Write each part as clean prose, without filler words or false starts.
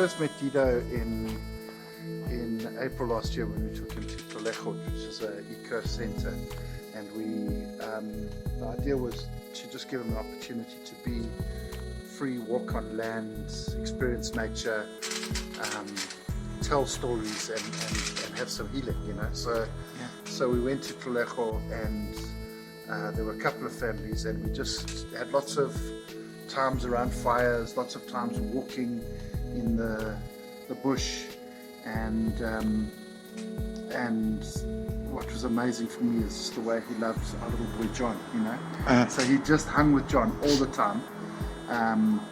first met Dido in April last year when we took him to Tolejo, which is an eco center, and the idea was to just give him an opportunity to be free, walk on land, experience nature, tell stories, and have some healing, you know. So we went to Tolejo, and there were a couple of families, and we just had lots of times around fires, lots of times walking in the bush, and what was amazing for me is just the way he loved our little boy John, you know. So he just hung with John all the time.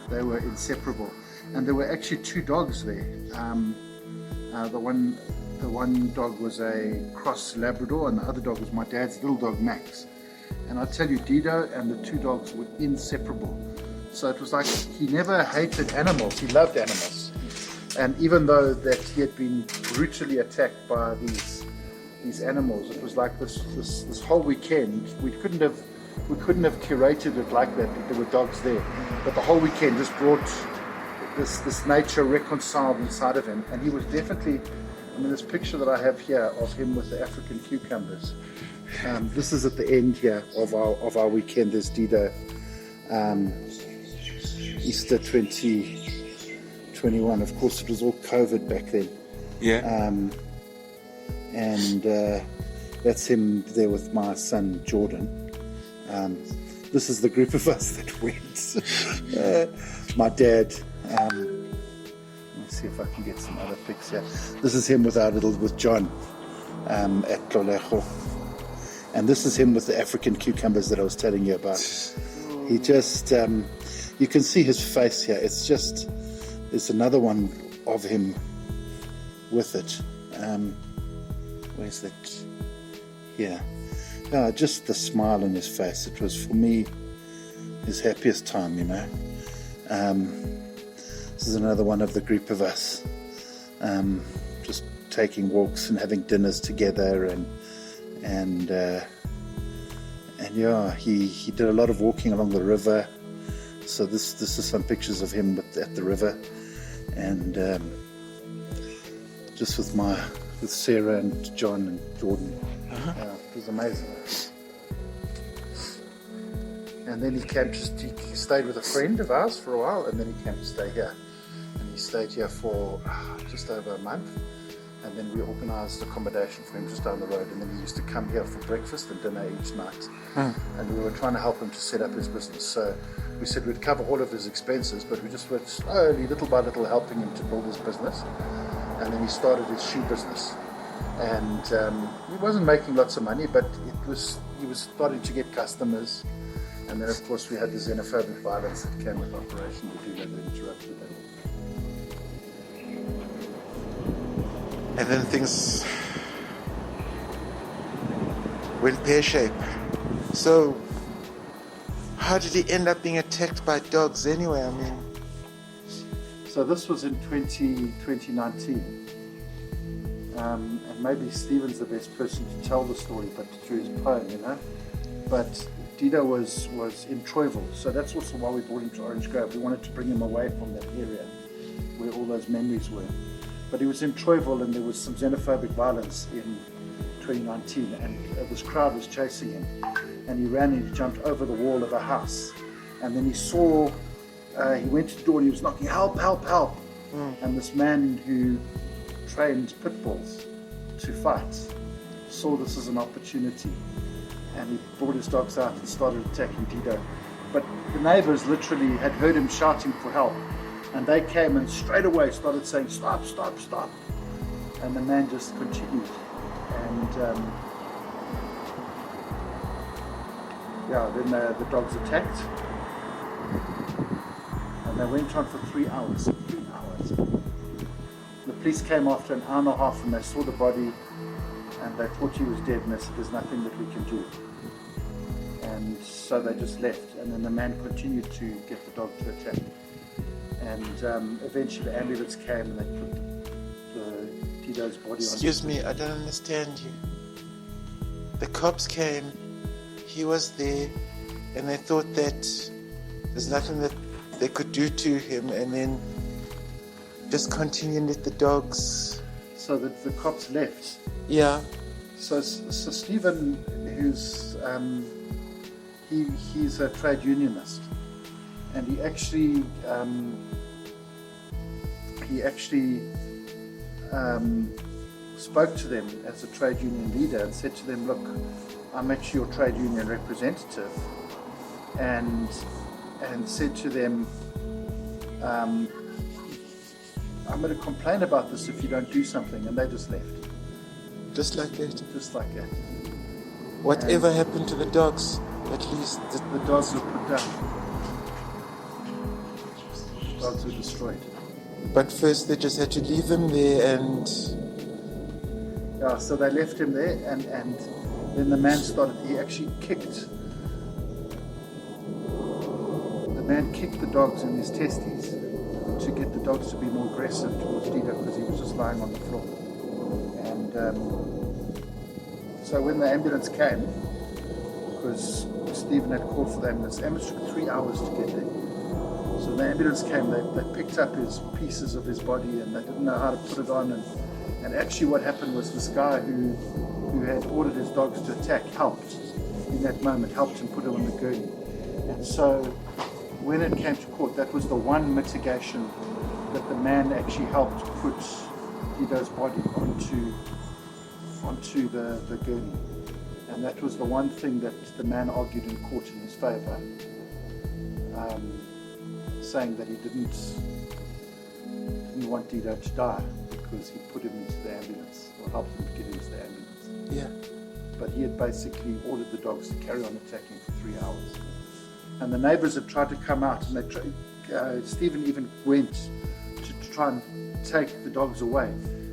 They were inseparable, and there were actually two dogs there. The one dog was a cross Labrador, and the other dog was my dad's little dog Max. And I tell you, Dido and the two dogs were inseparable. So it was like he never hated animals; he loved animals. And even though that he had been brutally attacked by these animals, it was like this whole weekend we couldn't have curated it like that. There were dogs there, but the whole weekend just brought this nature reconciled inside of him. And he was definitely, I mean, this picture that I have here of him with the African cucumbers. This is at the end here of our weekend. There's Dido, Easter 2021. Of course, it was all COVID back then. Yeah. And that's him there with my son Jordan. This is the group of us that went. My dad. Let's see if I can get some other pics here. This is him with John at Tolejo. And this is him with the African cucumbers that I was telling you about. He just, you can see his face here. It's another one of him with it. Where's that? Yeah. Just the smile on his face. It was, for me, his happiest time, you know. This is another one of the group of us. Just taking walks and having dinners together, and yeah, he did a lot of walking along the river. So this is some pictures of him at the river, and just with Sarah and John and Jordan. It was amazing. And then he stayed with a friend of ours for a while, and then he came to stay here. And he stayed here for just over a month. And then we organised accommodation for him just down the road, and then he used to come here for breakfast and dinner each night. And we were trying to help him to set up his business. So we said we'd cover all of his expenses, but we just were slowly, little by little, helping him to build his business. And then he started his shoe business. And he wasn't making lots of money, but he was starting to get customers. And then, of course, we had the xenophobic violence that came with Operation Dido that interrupted that. And then things went pear-shaped. So, how did he end up being attacked by dogs anyway? I mean, so this was in 2019. And maybe Stephen's the best person to tell the story, but through his poem, you know. But Dido was in Troyville, so that's also why we brought him to Orange Grove. We wanted to bring him away from that area where all those memories were. But he was in Troyville, and there was some xenophobic violence in 2019, and this crowd was chasing him. And he ran and he jumped over the wall of a house. And then he saw, he went to the door and he was knocking, help, help, help. And this man who trained pit bulls to fight saw this as an opportunity, and he brought his dogs out and started attacking Dido. But the neighbors literally had heard him shouting for help, and they came and straight away started saying, stop, stop, stop. And the man just continued. And then the dogs attacked, and they went on for 3 hours. 3 hours. The police came after an hour and a half, and they saw the body, and they thought he was dead, and they said, there's nothing that we can do. And so they just left, and then the man continued to get the dog to attack. And eventually the ambulance came, and they put the Dido's body on. Excuse me, I don't understand you. The cops came, he was there, and they thought that there's nothing that they could do to him, and then just continue and let the dogs... So that the cops left. Yeah. So Stephen, who's he's a trade unionist, and he actually spoke to them as a trade union leader and said to them, look, I'm actually your trade union representative, and said to them, I'm going to complain about this if you don't do something, and they just left. Just like that. Just like that. Whatever happened to the dogs? At least the dogs were put down. The dogs were destroyed. But first they just had to leave him there and... Yeah, so they left him there, and then the man started, he actually kicked the dogs in his testes to get the dogs to be more aggressive towards Dido, because he was just lying on the floor. And so when the ambulance came, because Stephen had called for the ambulance took 3 hours to get there. So the ambulance came, they picked up his pieces of his body, and they didn't know how to put it on, and actually what happened was this guy who had ordered his dogs to attack helped in that moment, helped him put him on the gurney. And so when it came to court, that was the one mitigation, that the man actually helped put Dido's body onto the gurney. And that was the one thing that the man argued in court in his favor, saying that he didn't want Dido to die because he put him into the ambulance, or helped him to get into the ambulance. Yeah. But he had basically ordered the dogs to carry on attacking for 3 hours. And the neighbors had tried to come out, and Stephen even went to try and take the dogs away.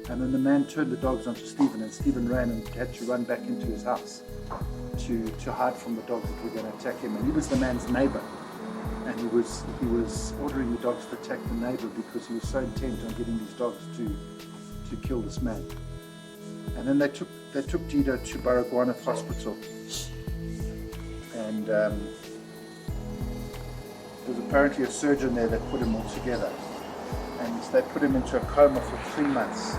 And then the man turned the dogs onto Stephen, and Stephen ran and had to run back into his house to hide from the dogs that were going to attack him. And he was the man's neighbor, and he was ordering the dogs to attack the neighbor because he was so intent on getting these dogs to kill this man. And then they took Dido to Baragwanath Hospital, and there was apparently a surgeon there that put him all together, and they put him into a coma for 3 months,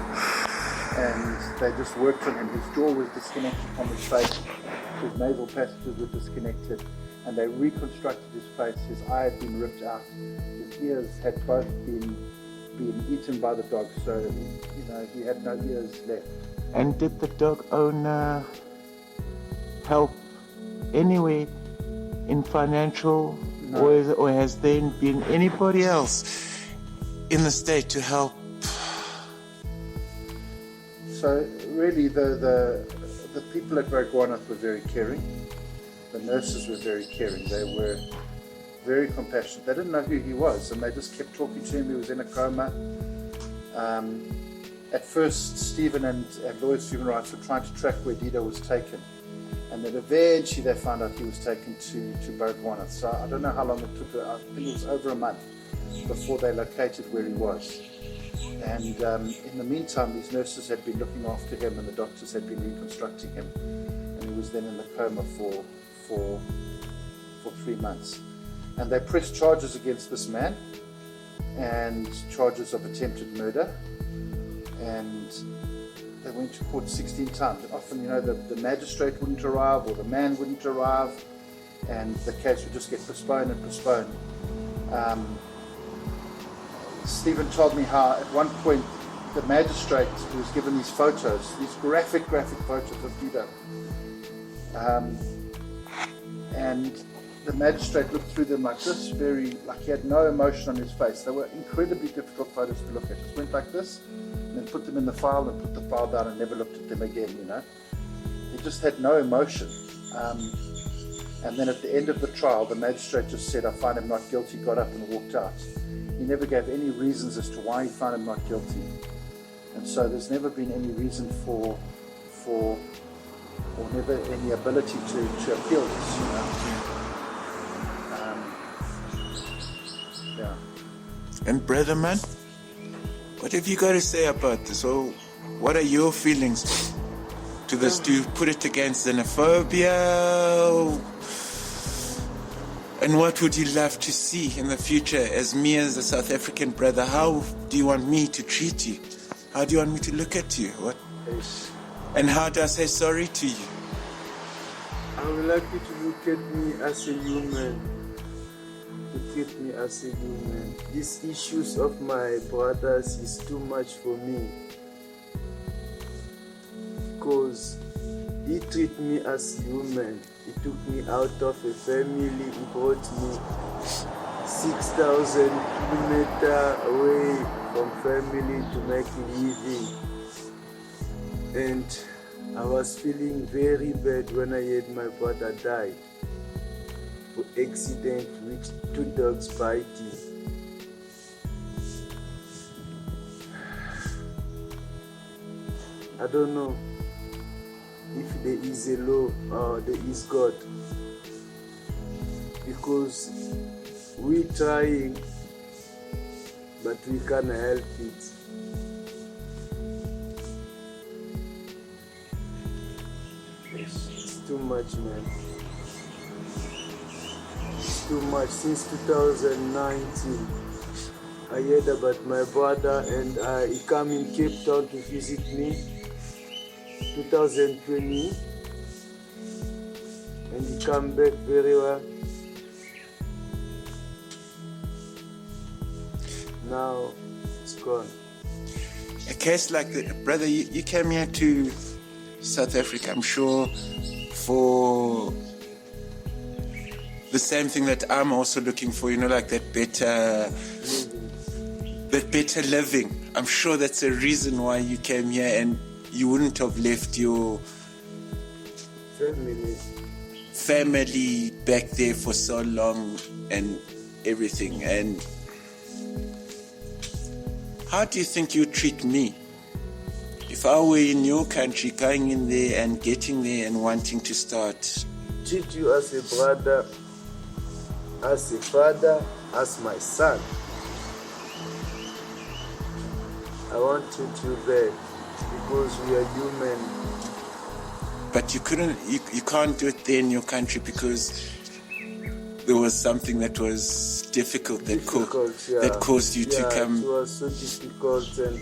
and they just worked on him. His jaw was disconnected from his face, his nasal passages were disconnected, and they reconstructed his face. His eye had been ripped out, his ears had both been eaten by the dog, so he had no ears left. And did the dog owner help anyway in financial? No. Or has there been anybody else in the state to help? So really the people at Baragwanath were very caring. The nurses were very caring. They were very compassionate. They didn't know who he was, and they just kept talking to him. He was in a coma. At first, Stephen and Lawyers for Human Rights were trying to track where Dido was taken, and then eventually they found out he was taken to Baragwanath. So I don't know how long it took. I think it was over a month before they located where he was. And in the meantime, these nurses had been looking after him, and the doctors had been reconstructing him, and he was then in the coma for 3 months. And they pressed charges against this man, and charges of attempted murder, and they went to court 16 times. Often, the magistrate wouldn't arrive, or the man wouldn't arrive, and the case would just get postponed and postponed. Stephen told me how at one point the magistrate was given these photos, these graphic photos of Dido, and the magistrate looked through them like this, like he had no emotion on his face. They were incredibly difficult photos to look at. Just went like this, and then put them in the file, and put the file down, and never looked at them again. He just had no emotion. And then at the end of the trial, the magistrate just said, "I find him not guilty," got up and walked out. He never gave any reasons as to why he found him not guilty. And so there's never been any reason or never any ability to appeal this, Yeah. And brother man, what have you got to say about this? Or what are your feelings to this? Do you put it against xenophobia? And what would you love to see in the future as me as a South African brother? How do you want me to treat you? How do you want me to look at you? What? And how do I say sorry to you? I would like you to look at me as a human. To treat me as a human. These issues of my brothers is too much for me. Because he treated me as human. He took me out of a family. He brought me 6,000 kilometers away from family to make a living. And I was feeling very bad when I heard my brother died for accident with 2 dogs biting. I don't know if there is a law or there is God, because we trying but we can't help it. It's too much, man. It's too much. Since 2019 I heard about my brother, and he came in Cape Town to visit me 2020, and he came back very well. Now it's gone. A case like that, brother, you came here to South Africa, I'm sure, for the same thing that I'm also looking for, like that better living. I'm sure that's a reason why you came here, and you wouldn't have left your family back there for so long and everything. And how do you think you treat me if I were in your country, going in there and getting there and wanting to start? Treat you as a brother, as a father, as my son. I want to treat you bad because we are human. But you can't do it there in your country because there was something that was difficult that caused you to come. It was so difficult, and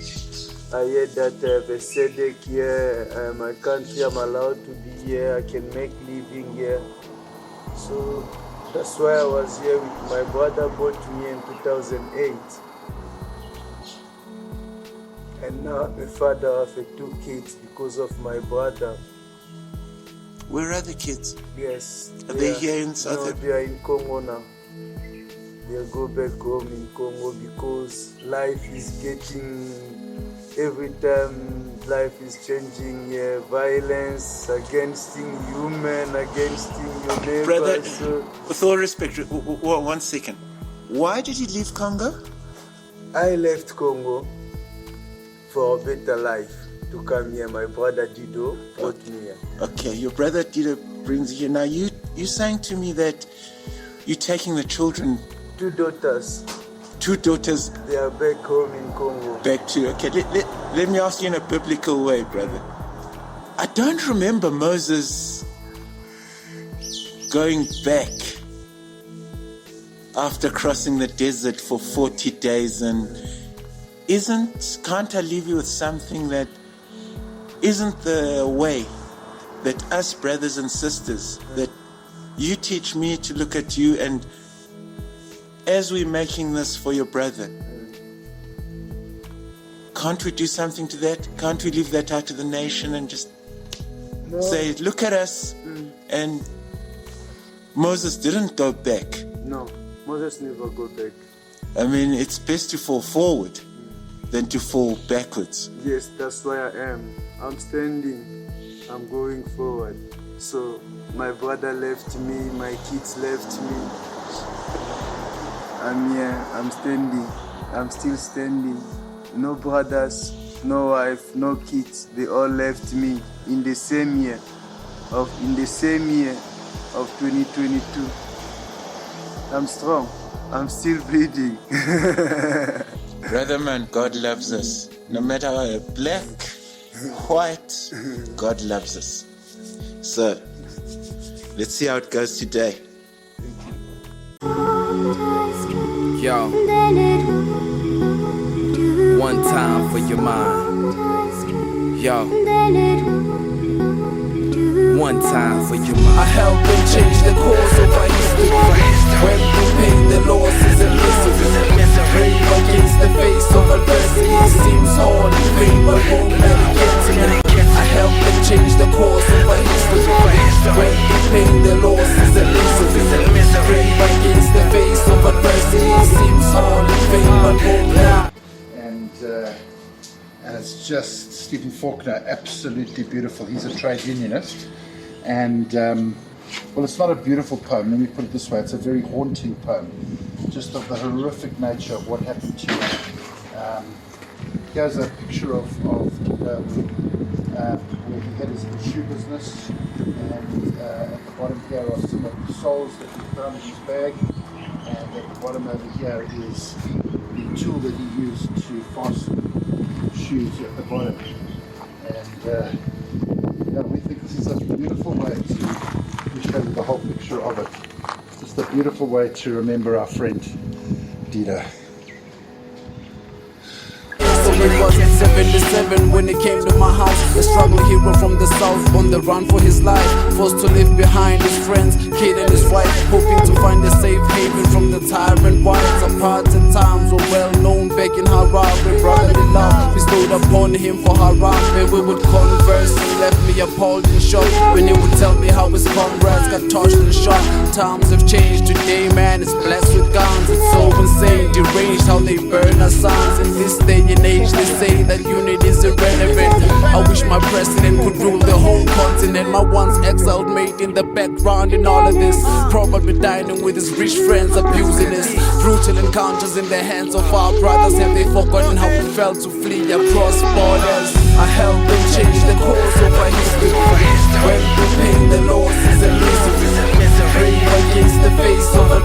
I heard that they said here, my country, I'm allowed to be here, I can make living here. So that's why I was here with my brother, bought me in 2008. And now I'm a father of 2 kids because of my brother. Where are the kids? Yes. Are they here in South Africa? No, they are in Congo now. They'll go back home in Congo because life is getting, every time life is changing, violence against human, against your neighbors. Brother, with all respect, 1 second. Why did you leave Congo? I left Congo for a better life to come here. My brother Dido brought me here. Okay, your brother Dido brings you here. Now you're saying to me that you're taking the children. 2 daughters. 2 daughters. They are back home in Congo. Back to, okay, let me ask you in a biblical way, brother. I don't remember Moses going back after crossing the desert for 40 days and can't I leave you with something that isn't the way that us brothers and sisters, that you teach me to look at you, and as we're making this for your brother, can't we do something to that? Can't we leave that out to the nation and just say, look at us? And Moses didn't go back. No, Moses never go back. I mean, it's best to fall forward than to fall backwards. Yes, that's why I am. I'm standing. I'm going forward. So my brother left me, my kids left me. I'm here, I'm standing. I'm still standing. No brothers, no wife, no kids. They all left me in the same year of 2022. I'm strong. I'm still bleeding. Brother man, God loves us. No matter how black, white, God loves us. So, let's see how it goes today. Yo, one time for your mind. Yo, one time for your mind. I help and change the course of our history. When we pay the losses and misery, brave against the face of adversity. It seems hard in vain, but won't let it get to me. I help and change the course of our history. When we pay the losses and misery, brave against the face of adversity. It seems hard in vain, but won't let it. And it's just Stephen Faulkner, absolutely beautiful. He's a trade unionist, and well, it's not a beautiful poem. Let me put it this way: it's a very haunting poem, just of the horrific nature of what happened to him. Here's a picture of Dido, where he had his shoe business, and at the bottom here are some of the soles that he found in his bag, and at the bottom over here is the tool that he used to fasten shoes at the bottom. And we think this is such a beautiful way to show you the whole picture of it. It's just a beautiful way to remember our friend Dido. It was 77 when it came to my house. A struggle hero from the south, on the run for his life, forced to leave behind his friends, kid and his wife, hoping to find a safe haven from the tyrant wives. Apart at times were well known back in Harare. Brotherly love bestowed upon him for Harare. We would converse, he left me appalled and shocked when he would tell me how his comrades got touched and shot. Times have changed today, man, it's blessed with guns. It's so insane, deranged how they burn our sons. In this day and age, they say that unity is irrelevant. I wish my president could rule the whole continent. My once exiled mate in the background in all of this, probably dining with his rich friends, abusing us. Brutal encounters in the hands of our brothers. Have they forgotten how we felt to flee across borders? I help them change the course of our history. When we pay the losses and misery, brave against the face of a